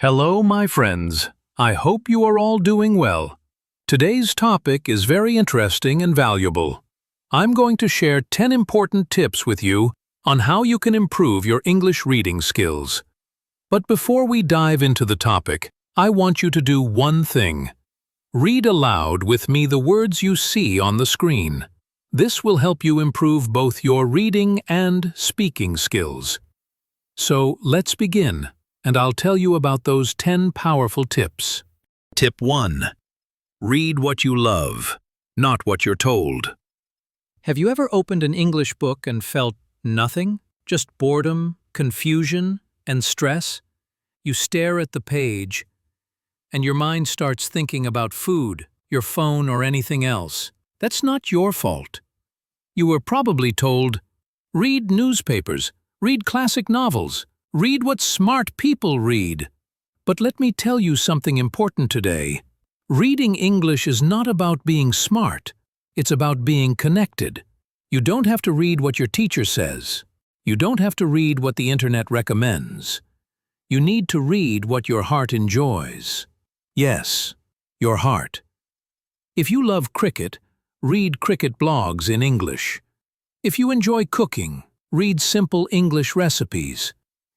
Hello, my friends. I hope you are all doing well. Today's topic is very interesting and valuable. I'm going to share 10 important tips with you on how you can improve your English reading skills. But before we dive into the topic, I want you to do one thing. Read aloud with me the words you see on the screen. This will help you improve both your reading and speaking skills. So let's begin, and I'll tell you about those 10 powerful tips. Tip 1. Read what you love, not what you're told. Have you ever opened an English book and felt nothing? Just boredom, confusion, and stress? You stare at the page, and your mind starts thinking about food, your phone, or anything else. That's not your fault. You were probably told, read newspapers, read classic novels, read what smart people read. But let me tell you something important today. Reading English is not about being smart. It's about being connected. You don't have to read what your teacher says. You don't have to read what the internet recommends. You need to read what your heart enjoys. Yes, your heart. If you love cricket, read cricket blogs in English. If you enjoy cooking, read simple English recipes.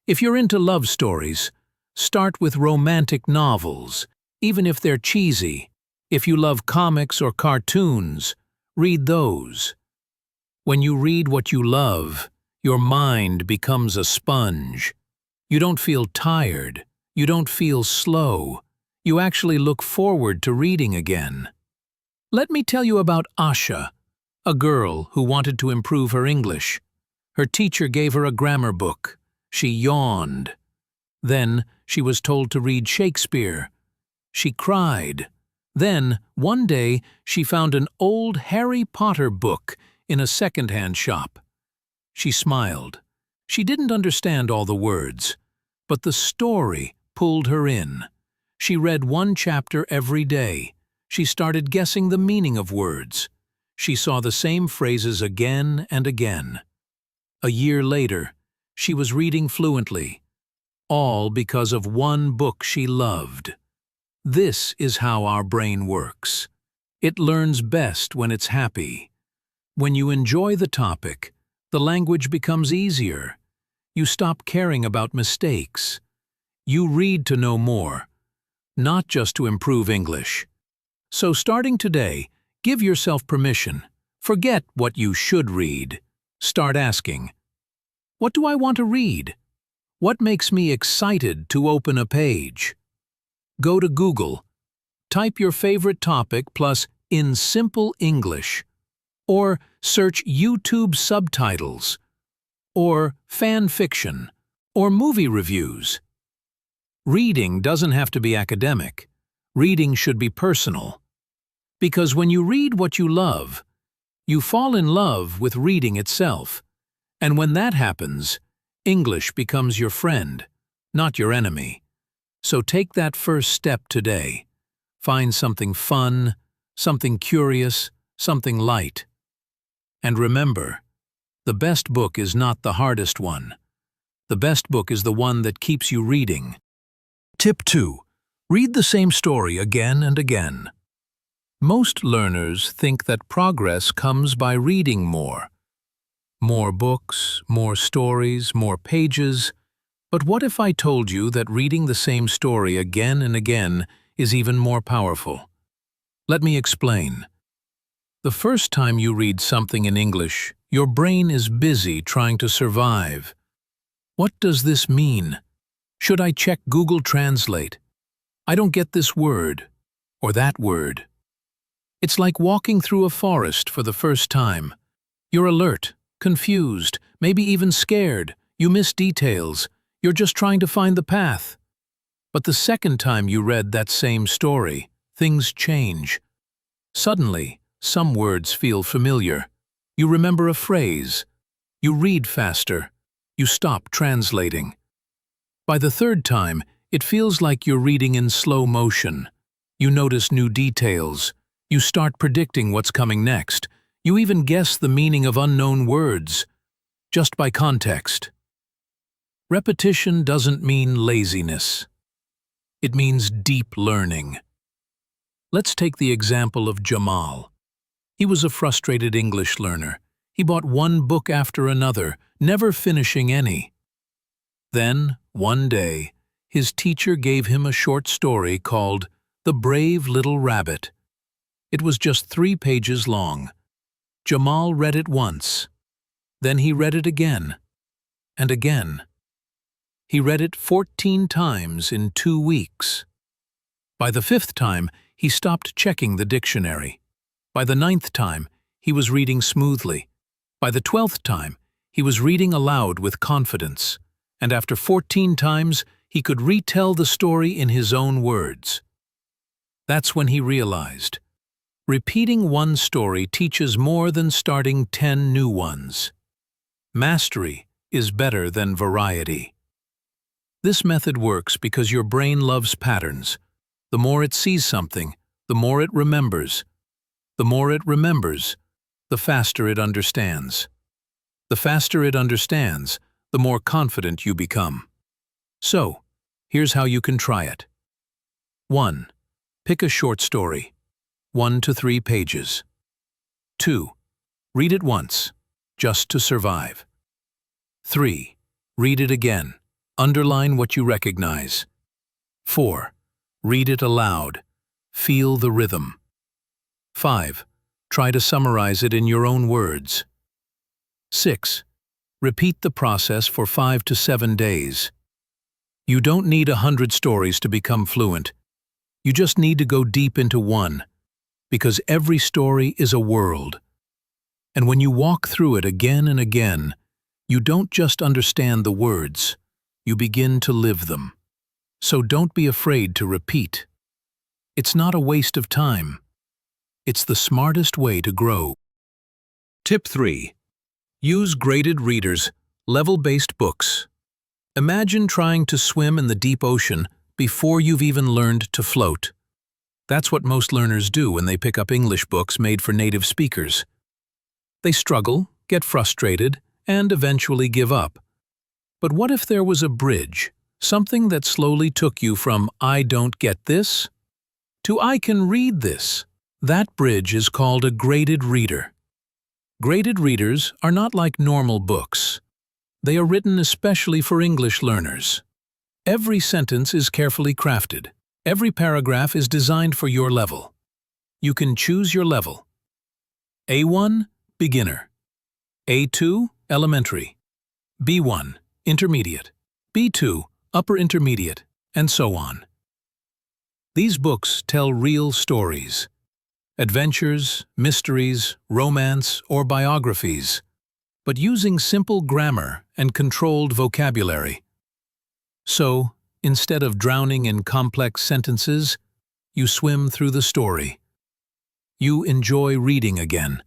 If you're into love stories, start with romantic novels, even if they're cheesy. If you love comics or cartoons, read those. When you read what you love, your mind becomes a sponge. You don't feel tired. You don't feel slow. You actually look forward to reading again. Let me tell you about Asha, a girl who wanted to improve her English. Her teacher gave her a grammar book. She yawned. Then she was told to read Shakespeare. She cried. Then, one day, she found an old Harry Potter book in a second-hand shop. She smiled. She didn't understand all the words, but the story pulled her in. She read one chapter every day. She started guessing the meaning of words. She saw the same phrases again and again. A year later, she was reading fluently, all because of one book she loved. This is how our brain works. It learns best when it's happy. When you enjoy the topic, the language becomes easier. You stop caring about mistakes. You read to know more, not just to improve English. So starting today, give yourself permission. Forget what you should read. Start asking, what do I want to read? What makes me excited to open a page? Go to Google. Type your favorite topic plus in simple English. Or search YouTube subtitles. Or fan fiction. Or movie reviews. Reading doesn't have to be academic. Reading should be personal. Because when you read what you love, you fall in love with reading itself. And when that happens, English becomes your friend, not your enemy. So take that first step today. Find something fun, something curious, something light. And remember, the best book is not the hardest one. The best book is the one that keeps you reading. Tip 2. Read the same story again and again. Most learners think that progress comes by reading more. More books, more stories, more pages. But what if I told you that reading the same story again and again is even more powerful? Let me explain. The first time you read something in English, your brain is busy trying to survive. What does this mean? Should I check Google Translate? I don't get this word, or that word. It's like walking through a forest for the first time. You're alert, confused, maybe even scared. You miss details. You're just trying to find the path. But the second time you read that same story, things change. Suddenly, some words feel familiar. You remember a phrase. You read faster. You stop translating. By the third time, it feels like you're reading in slow motion. You notice new details. You start predicting what's coming next. You even guess the meaning of unknown words, just by context. Repetition doesn't mean laziness. It means deep learning. Let's take the example of Jamal. He was a frustrated English learner. He bought one book after another, never finishing any. Then, one day, his teacher gave him a short story called The Brave Little Rabbit. It was just 3 pages long. Jamal read it once. Then he read it again, and again. He read it 14 times in 2 weeks. By the 5th time, he stopped checking the dictionary. By the 9th time, he was reading smoothly. By the 12th time, he was reading aloud with confidence. And after 14 times, he could retell the story in his own words. That's when he realized, repeating one story teaches more than starting 10 new ones. Mastery is better than variety. This method works because your brain loves patterns. The more it sees something, the more it remembers. The more it remembers, the faster it understands. The faster it understands, the more confident you become. So, here's how you can try it. 1. Pick a short story, 1 to 3 pages. 2. Read it once, just to survive. 3. Read it again. Underline what you recognize. 4. Read it aloud. Feel the rhythm. 5. Try to summarize it in your own words. 6. Repeat the process for 5 to 7 days. You don't need 100 stories to become fluent. You just need to go deep into one, because every story is a world. And when you walk through it again and again, you don't just understand the words, you begin to live them. So don't be afraid to repeat. It's not a waste of time. It's the smartest way to grow. Tip 3. Use graded readers, level-based books. Imagine trying to swim in the deep ocean before you've even learned to float. That's what most learners do when they pick up English books made for native speakers. They struggle, get frustrated, and eventually give up. But what if there was a bridge, something that slowly took you from "I don't get this" to "I can read this"? That bridge is called a graded reader. Graded readers are not like normal books. They are written especially for English learners. Every sentence is carefully crafted. Every paragraph is designed for your level. You can choose your level. A1, beginner. A2, elementary. B1, intermediate. B2, upper intermediate, and so on. These books tell real stories. Adventures, mysteries, romance, or biographies, but using simple grammar and controlled vocabulary. So, instead of drowning in complex sentences, you swim through the story. You enjoy reading again.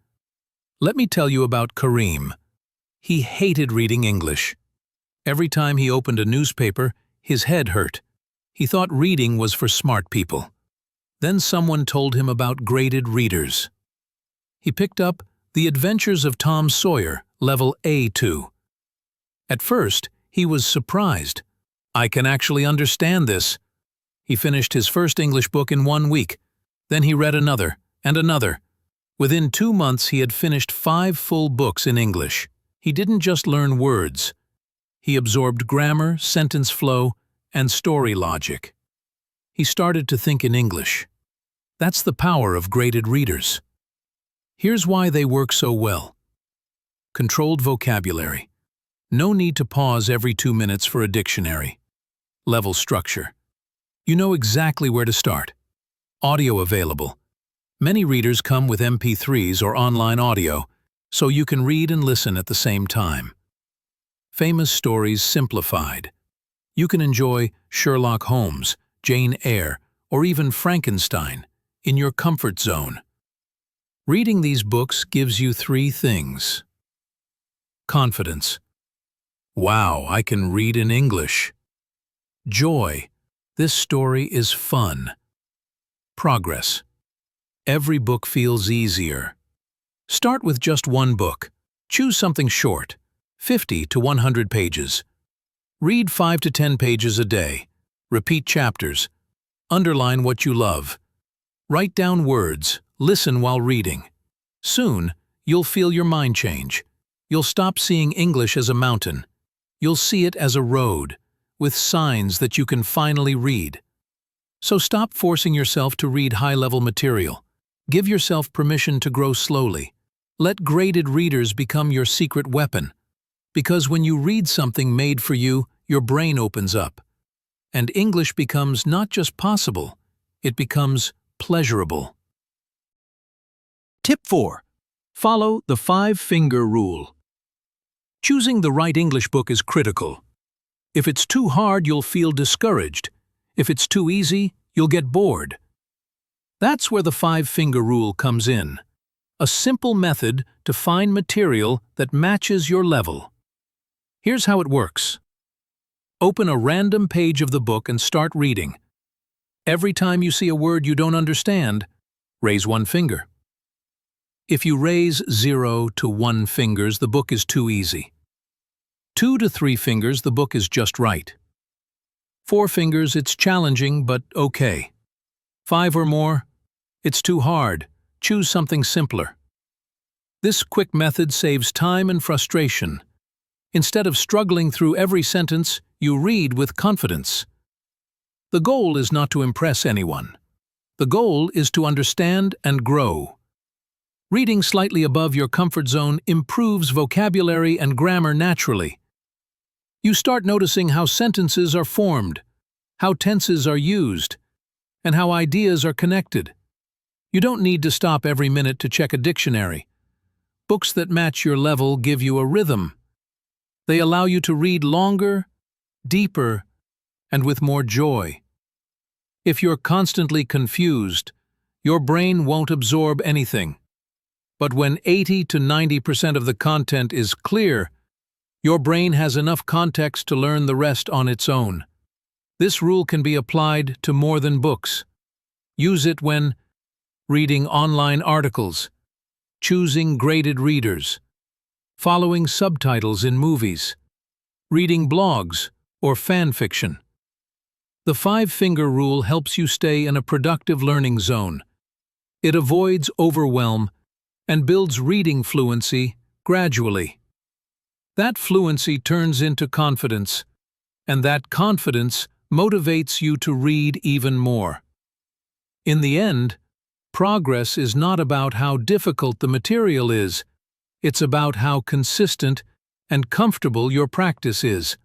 Let me tell you about Kareem. He hated reading English. Every time he opened a newspaper, his head hurt. He thought reading was for smart people. Then someone told him about graded readers. He picked up The Adventures of Tom Sawyer, level A2. At first, he was surprised. I can actually understand this. He finished his first English book in 1 week. Then he read another and another. Within 2 months, he had finished 5 full books in English. He didn't just learn words. He absorbed grammar, sentence flow, and story logic. He started to think in English. That's the power of graded readers. Here's why they work so well. Controlled vocabulary. No need to pause every 2 minutes for a dictionary. Level structure. You know exactly where to start. Audio available. Many readers come with MP3s or online audio, so you can read and listen at the same time. Famous stories simplified. You can enjoy Sherlock Holmes, Jane Eyre, or even Frankenstein in your comfort zone. Reading these books gives you 3 things. Confidence. Wow, I can read in English. Joy. This story is fun. Progress. Every book feels easier. Start with just 1 book. Choose something short, 50 to 100 pages. Read 5 to 10 pages a day. Repeat chapters. Underline what you love. Write down words, listen while reading. Soon, you'll feel your mind change. You'll stop seeing English as a mountain. You'll see it as a road, with signs that you can finally read. So stop forcing yourself to read high-level material. Give yourself permission to grow slowly. Let graded readers become your secret weapon. Because when you read something made for you, your brain opens up. And English becomes not just possible, it becomes pleasurable. Tip 4. Follow the 5-finger rule. Choosing the right English book is critical. If it's too hard, you'll feel discouraged. If it's too easy, you'll get bored. That's where the 5-finger rule comes in. A simple method to find material that matches your level. Here's how it works. Open a random page of the book and start reading. Every time you see a word you don't understand, raise 1 finger. If you raise 0 to 1 fingers, the book is too easy. 2 to 3 fingers, the book is just right. 4 fingers, it's challenging but okay. 5 or more, it's too hard. Choose something simpler. This quick method saves time and frustration. Instead of struggling through every sentence, you read with confidence. The goal is not to impress anyone. The goal is to understand and grow. Reading slightly above your comfort zone improves vocabulary and grammar naturally. You start noticing how sentences are formed, how tenses are used, and how ideas are connected. You don't need to stop every minute to check a dictionary. Books that match your level give you a rhythm. They allow you to read longer, deeper, and with more joy. If you're constantly confused, your brain won't absorb anything. But when 80 to 90% of the content is clear, your brain has enough context to learn the rest on its own. This rule can be applied to more than books. Use it when reading online articles, choosing graded readers, following subtitles in movies, reading blogs or fan fiction. The 5-finger rule helps you stay in a productive learning zone. It avoids overwhelm and builds reading fluency gradually. That fluency turns into confidence, and that confidence motivates you to read even more. In the end, progress is not about how difficult the material is, it's about how consistent and comfortable your practice is.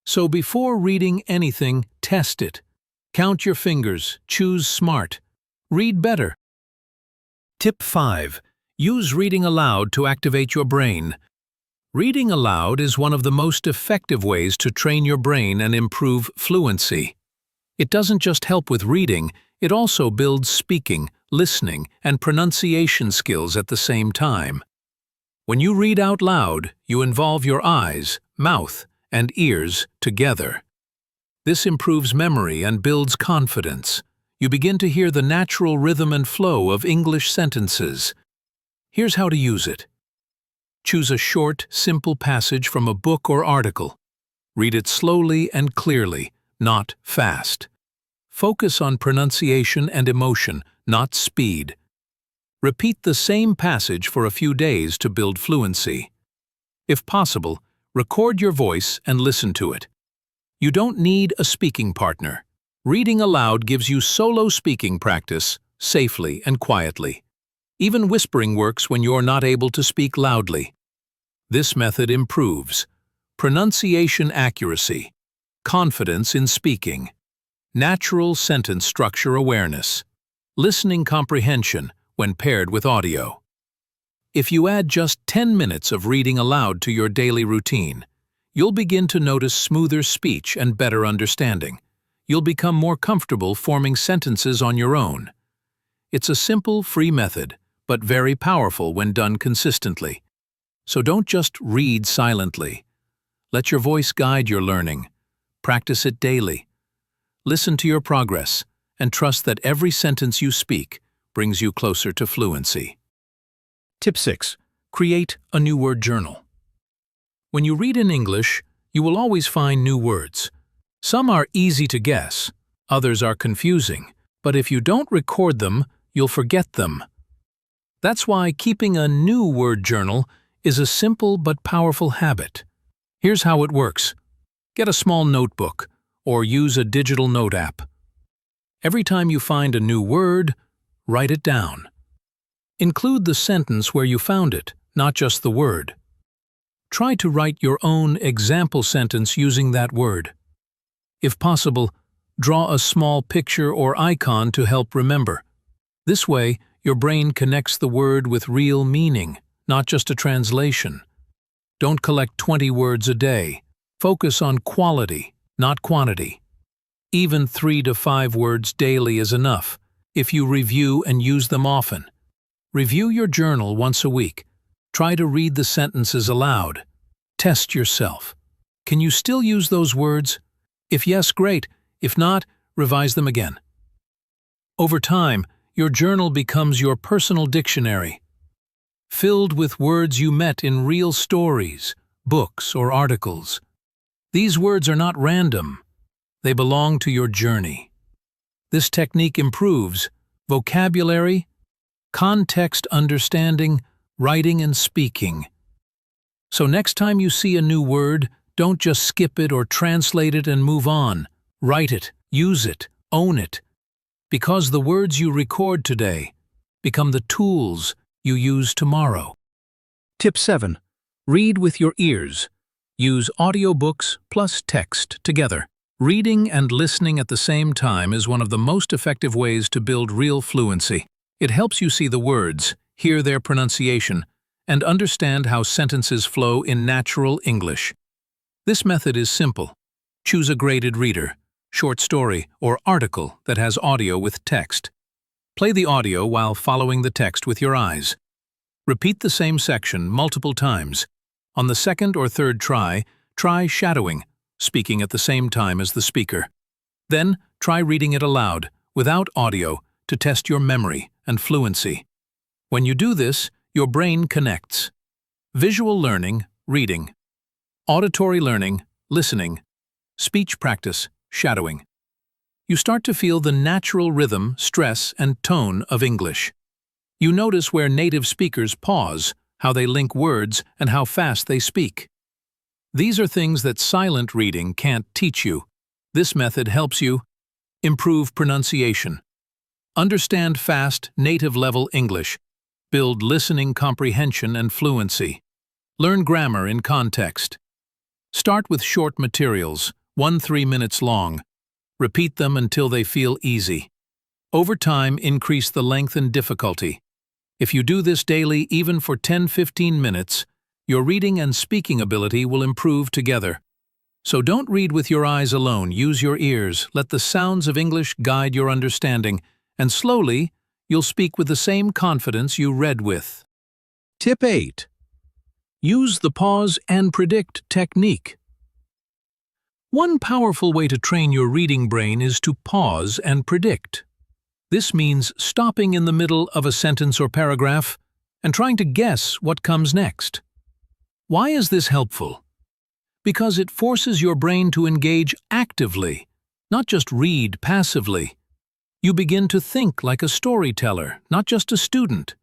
So before reading anything, test it. Count your fingers, choose smart, read better. Tip 5. Use reading aloud to activate your brain. Reading aloud is one of the most effective ways to train your brain and improve fluency. It doesn't just help with reading, it also builds speaking, listening, and pronunciation skills at the same time. When you read out loud, you involve your eyes, mouth, and ears together. This improves memory and builds confidence. You begin to hear the natural rhythm and flow of English sentences. Here's how to use it. Choose a short, simple passage from a book or article. Read it slowly and clearly, not fast. Focus on pronunciation and emotion, not speed. Repeat the same passage for a few days to build fluency. If possible, record your voice and listen to it. You don't need a speaking partner. Reading aloud gives you solo speaking practice, safely and quietly. Even whispering works when you're not able to speak loudly. This method improves pronunciation accuracy, confidence in speaking, natural sentence structure awareness, listening comprehension when paired with audio. If you add just 10 minutes of reading aloud to your daily routine, you'll begin to notice smoother speech and better understanding. You'll become more comfortable forming sentences on your own. It's a simple, free method, but very powerful when done consistently. So don't just read silently. Let your voice guide your learning. Practice it daily. Listen to your progress, and trust that every sentence you speak brings you closer to fluency. Tip 6. Create a new word journal. When you read in English, you will always find new words. Some are easy to guess, Others are confusing, but if you don't record them, you'll forget them. That's why keeping a new word journal is a simple but powerful habit. Here's how it works. Get a small notebook or use a digital note app. Every time you find a new word, write it down. Include the sentence where you found it, not just the word. Try to write your own example sentence using that word. If possible, draw a small picture or icon to help remember. This way, your brain connects the word with real meaning, not just a translation. Don't collect 20 words a day. Focus on quality, not quantity. Even 3 to 5 words daily is enough, if you review and use them often. Review your journal once a week. Try to read the sentences aloud. Test yourself. Can you still use those words? If yes, great. If not, revise them again. Over time, your journal becomes your personal dictionary, filled with words you met in real stories, books, or articles. These words are not random. They belong to your journey. This technique improves vocabulary, context understanding, writing and speaking. So next time you see a new word, don't just skip it or translate it and move on. Write it, use it, own it. Because the words you record today become the tools you use tomorrow. Tip 7. Read with your ears. Use audiobooks plus text together. Reading and listening at the same time is one of the most effective ways to build real fluency. It helps you see the words, hear their pronunciation, and understand how sentences flow in natural English. This method is simple. Choose a graded reader, short story, or article that has audio with text. Play the audio while following the text with your eyes. Repeat the same section multiple times. On the second or third try shadowing, speaking at the same time as the speaker. Then, try reading it aloud, without audio, to test your memory and fluency. When you do this, your brain connects. Visual learning, reading. Auditory learning, listening. Speech practice, shadowing. You start to feel the natural rhythm, stress, and tone of English. You notice where native speakers pause, how they link words, and how fast they speak. These are things that silent reading can't teach you. This method helps you improve pronunciation, understand fast, native-level English, build listening comprehension and fluency, learn grammar in context. Start with short materials, 1-3 minutes long. Repeat them until they feel easy. Over time, increase the length and difficulty. If you do this daily, even for 10-15 minutes, your reading and speaking ability will improve together. So don't read with your eyes alone, use your ears, let the sounds of English guide your understanding, and slowly, you'll speak with the same confidence you read with. Tip 8. Use the pause and predict technique. One powerful way to train your reading brain is to pause and predict. This means stopping in the middle of a sentence or paragraph and trying to guess what comes next. Why is this helpful? Because it forces your brain to engage actively, not just read passively. You begin to think like a storyteller, not just a student.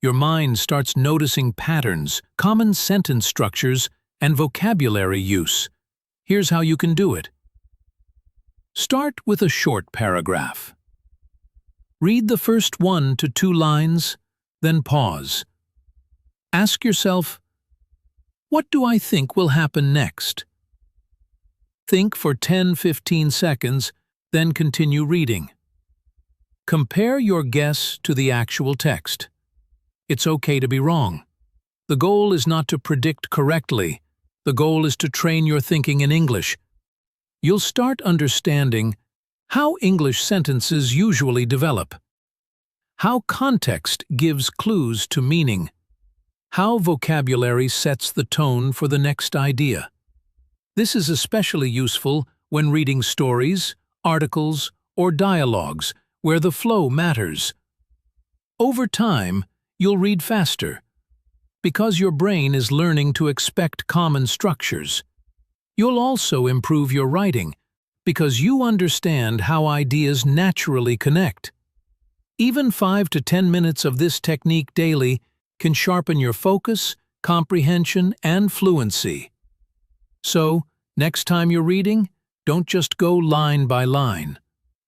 Your mind starts noticing patterns, common sentence structures, and vocabulary use. Here's how you can do it. Start with a short paragraph. Read the first 1 to 2 lines, then pause. Ask yourself, what do I think will happen next? Think for 10-15 seconds, then continue reading. Compare your guess to the actual text. It's okay to be wrong. The goal is not to predict correctly. The goal is to train your thinking in English. You'll start understanding how English sentences usually develop, how context gives clues to meaning, how vocabulary sets the tone for the next idea. This is especially useful when reading stories, articles, or dialogues where the flow matters. Over time, you'll read faster, because your brain is learning to expect common structures. You'll also improve your writing, because you understand how ideas naturally connect. Even 5 to 10 minutes of this technique daily can sharpen your focus, comprehension, and fluency. So, next time you're reading, don't just go line by line.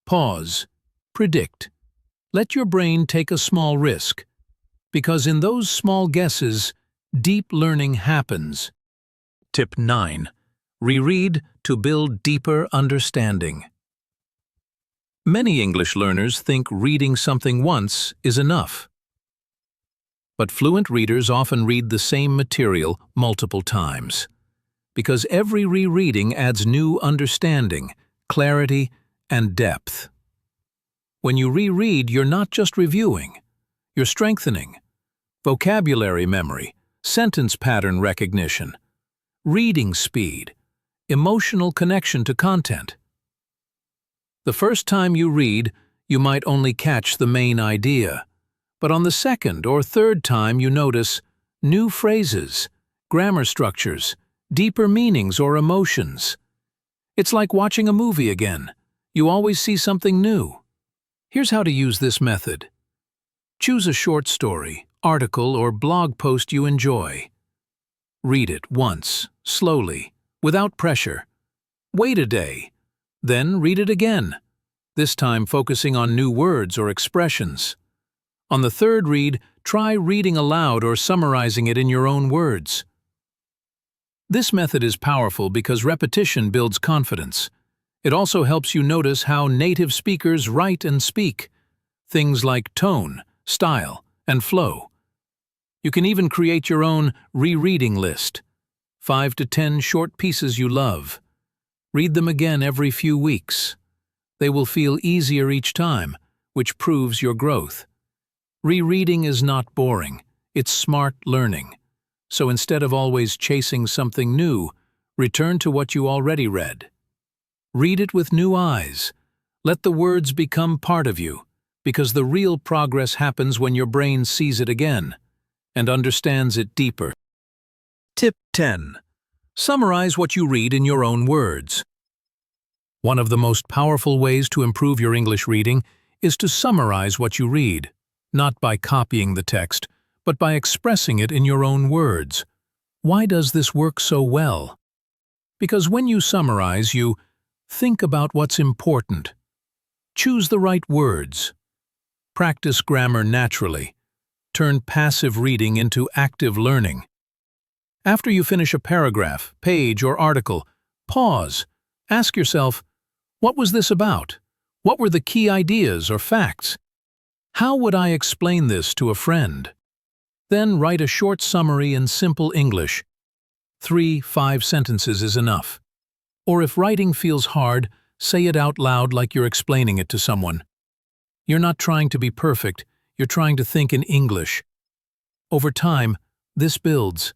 Pause. Predict. Let your brain take a small risk, because in those small guesses, deep learning happens. Tip 9. Reread to build deeper understanding. Many English learners think reading something once is enough. But fluent readers often read the same material multiple times, because every rereading adds new understanding, clarity, and depth. When you reread, you're not just reviewing, you're strengthening vocabulary memory, sentence pattern recognition, reading speed, emotional connection to content. The first time you read, you might only catch the main idea, but on the second or third time you notice new phrases, grammar structures, deeper meanings or emotions. It's like watching a movie again. You always see something new. Here's how to use this method. Choose a short story, article, or blog post you enjoy. Read it once, slowly, without pressure. Wait a day. Then read it again, this time focusing on new words or expressions. On the third read, try reading aloud or summarizing it in your own words. This method is powerful because repetition builds confidence. It also helps you notice how native speakers write and speak, things like tone, style, and flow. You can even create your own rereading list, 5 to 10 short pieces you love. Read them again every few weeks. They will feel easier each time, which proves your growth. Rereading is not boring, it's smart learning. So instead of always chasing something new, return to what you already read. Read it with new eyes. Let the words become part of you, because the real progress happens when your brain sees it again and understands it deeper. Tip 10. Summarize what you read in your own words. One of the most powerful ways to improve your English reading is to summarize what you read, not by copying the text, but by expressing it in your own words. Why does this work so well? Because when you summarize, you think about what's important. Choose the right words. Practice grammar naturally. Turn passive reading into active learning. After you finish a paragraph, page, or article, pause. Ask yourself, what was this about? What were the key ideas or facts? How would I explain this to a friend? Then write a short summary in simple English. 3-5 sentences is enough. Or if writing feels hard, say it out loud like you're explaining it to someone. You're not trying to be perfect, you're trying to think in English. Over time, this builds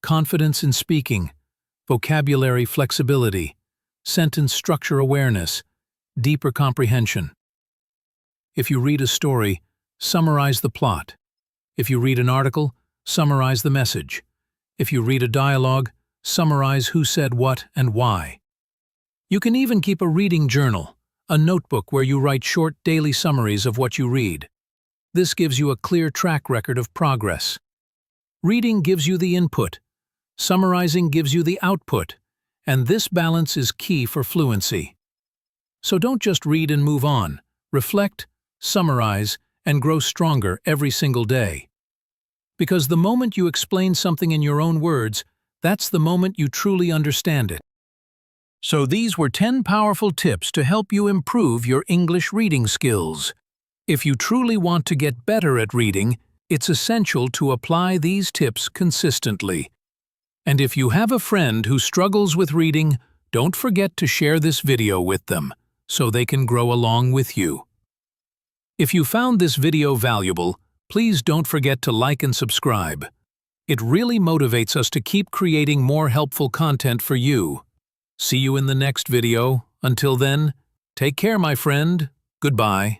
confidence in speaking, vocabulary flexibility, sentence structure awareness, deeper comprehension. If you read a story, summarize the plot. If you read an article, summarize the message. If you read a dialogue, summarize who said what and why. You can even keep a reading journal, a notebook where you write short daily summaries of what you read. This gives you a clear track record of progress. Reading gives you the input, summarizing gives you the output, and this balance is key for fluency. So don't just read and move on. Reflect, summarize, and grow stronger every single day. Because the moment you explain something in your own words, that's the moment you truly understand it. So these were 10 powerful tips to help you improve your English reading skills. If you truly want to get better at reading, it's essential to apply these tips consistently. And if you have a friend who struggles with reading, don't forget to share this video with them, so they can grow along with you. If you found this video valuable, please don't forget to like and subscribe. It really motivates us to keep creating more helpful content for you. See you in the next video. Until then, take care, my friend. Goodbye.